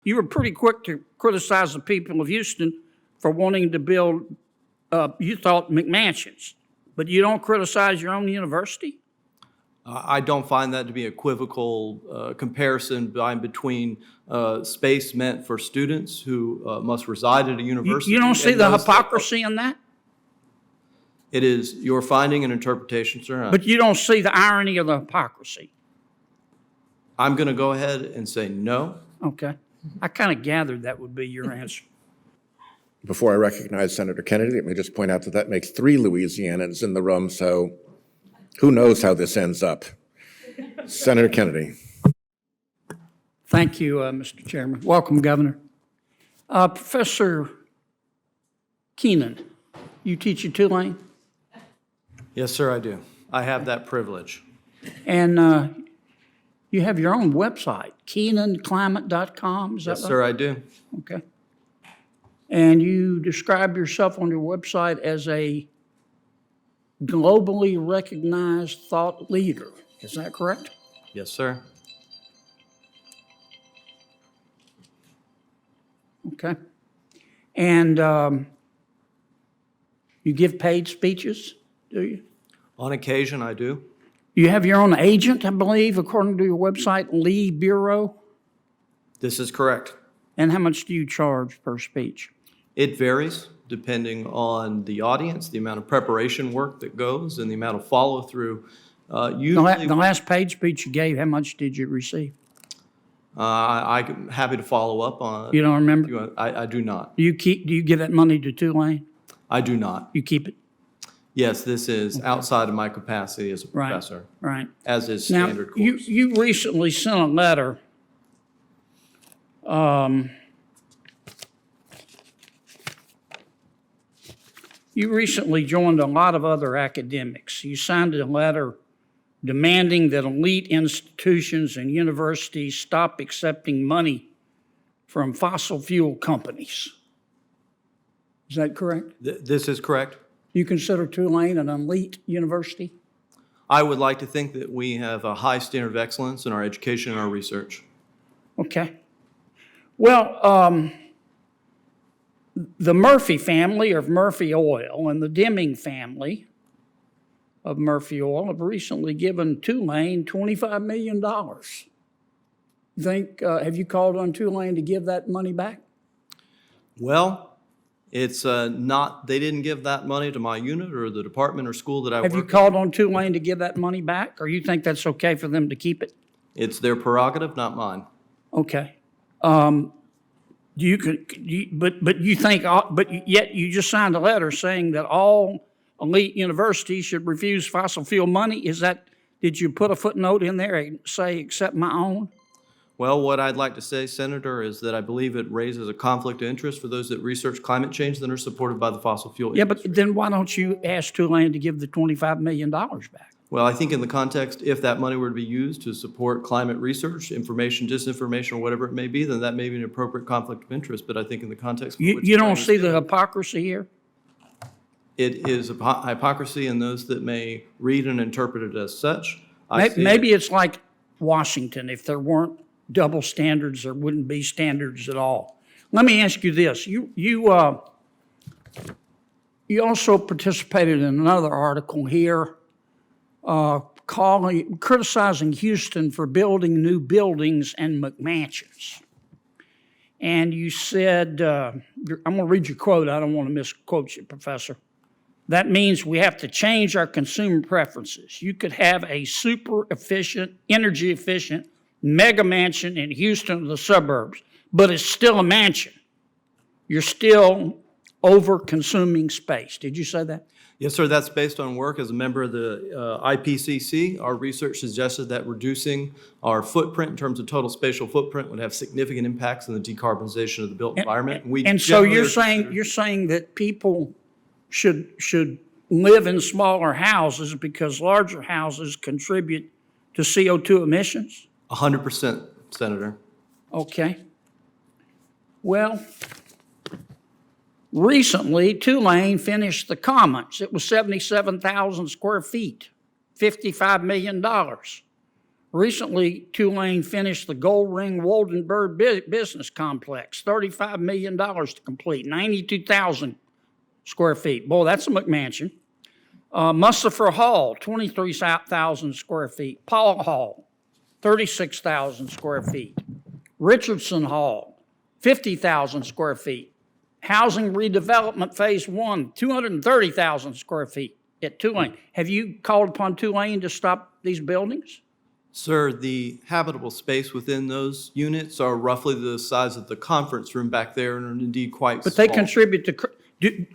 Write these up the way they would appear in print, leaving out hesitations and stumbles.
You were pretty quick to criticize the people of Houston for wanting to build, you thought, McMansions, but you don't criticize your own university? I don't find that to be equivocal comparison between space meant for students who must reside at a university. You don't see the hypocrisy in that? It is your finding and interpretation, sir. But you don't see the irony of the hypocrisy? I'm going to go ahead and say no. Okay. I kind of gathered that would be your answer. Before I recognize Senator Kennedy, let me just point out that that makes 3 Louisianans in the room, so who knows how this ends up. Senator Kennedy. Thank you, Mr. Chairman. Welcome, Governor. Professor Keenan, you teach at Tulane? Yes, sir, I do. I have that privilege. And you have your own website, KeenanClimate.com, is that right? Yes, sir, I do. Okay. And you describe yourself on your website as a globally recognized thought leader. Is that correct? Yes, sir. Okay. And you give paid speeches, do you? On occasion, I do. You have your own agent, I believe, according to your website, Lee Bureau. This is correct. And how much do you charge per speech? It varies depending on the audience, the amount of preparation work that goes, and the amount of follow-through. Usually, The last paid speech you gave, how much did you receive? I'm happy to follow up on. You don't remember? I do not. Do you give that money to Tulane? I do not. You keep it? Yes, this is outside of my capacity as a professor. Right. As is Now, standard course. you recently sent a letter you recently joined a lot of other academics. You signed a letter demanding that elite institutions and universities stop accepting money from fossil fuel companies. Is that correct? This is correct. You consider Tulane an elite university? I would like to think that we have a high standard of excellence in our education and our research. Okay. Well, the Murphy family of Murphy Oil and the Deming family of Murphy Oil have recently given Tulane $25 million. Have you called on Tulane to give that money back? Well, it's not, they didn't give that money to my unit or the department or school that I work in. Have you called on Tulane to give that money back, or you think that's okay for them to keep it? It's their prerogative, not mine. Okay. Yet you just signed a letter saying that all elite universities should refuse fossil fuel money. Did you put a footnote in there and say, except my own? Well, what I'd like to say, Senator, is that I believe it raises a conflict of interest for those that research climate change that are supported by the fossil fuel Yeah, industry. but then why don't you ask Tulane to give the $25 million back? Well, I think in the context, if that money were to be used to support climate research, information, disinformation, or whatever it may be, then that may be an appropriate conflict of interest. But I think in the context of which You don't see the hypocrisy here? it is a hypocrisy in those that may read and interpret it as such. Maybe it's like Washington. If there weren't double standards, there wouldn't be standards at all. Let me ask you this. You also participated in another article here criticizing Houston for building new buildings and McMansions. And you said, I'm going to read your quote. I don't want to misquote you, Professor. That means we have to change our consumer preferences. You could have a super efficient, energy efficient mega mansion in Houston or the suburbs, but it's still a mansion. You're still over-consuming space. Did you say that? Yes, sir. That's based on work as a member of the IPCC. Our research suggested that reducing our footprint in terms of total spatial footprint would have significant impacts on the decarbonization of the built environment. And so you're saying that people should live in smaller houses because larger houses contribute to CO2 emissions? 100%, Senator. Okay. Well, recently, Tulane finished the Commons. It was 77,000 square feet, $55 million. Recently, Tulane finished the Gold Ring Waldenberg Business Complex, $35 million to complete, 92,000 square feet. Boy, that's a McMansion. Musafir Hall, 23,000 square feet. Paul Hall, 36,000 square feet. Richardson Hall, 50,000 square feet. Housing redevelopment phase 1, 230,000 square feet at Tulane. Have you called upon Tulane to stop these buildings? Sir, the habitable space within those units are roughly the size of the conference room back there and are indeed quite But they small. contribute to,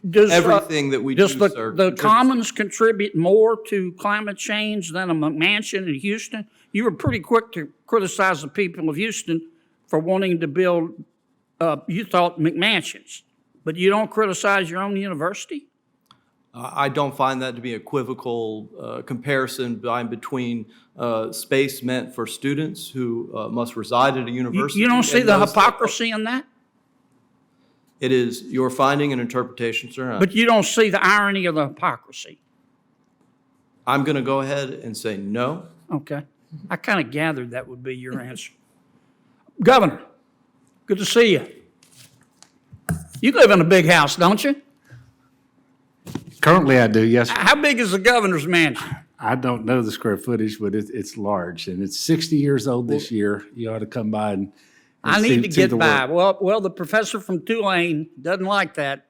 does. Everything that we do, Does sir. the contributes- Commons contribute more to climate change than a McMansion in Houston? You were pretty quick to criticize the people of Houston for wanting to build, you thought McMansions, but you don't criticize your own university? I don't find that to be equivocal comparison between space meant for students who must reside at a university. You don't see and the those that- hypocrisy in that? It is your finding and interpretation, sir. But you don't see the irony of the hypocrisy? I'm going to go ahead and say no. Okay. I kind of gathered that would be your answer. Governor, good to see you. You live in a big house, don't you? Currently, I do, yes. How big is the governor's mansion? I don't know the square footage, but it's large, and it's 60 years old this year. You ought to come by and I see- need to see get the by. work. Well, the professor from Tulane doesn't like that.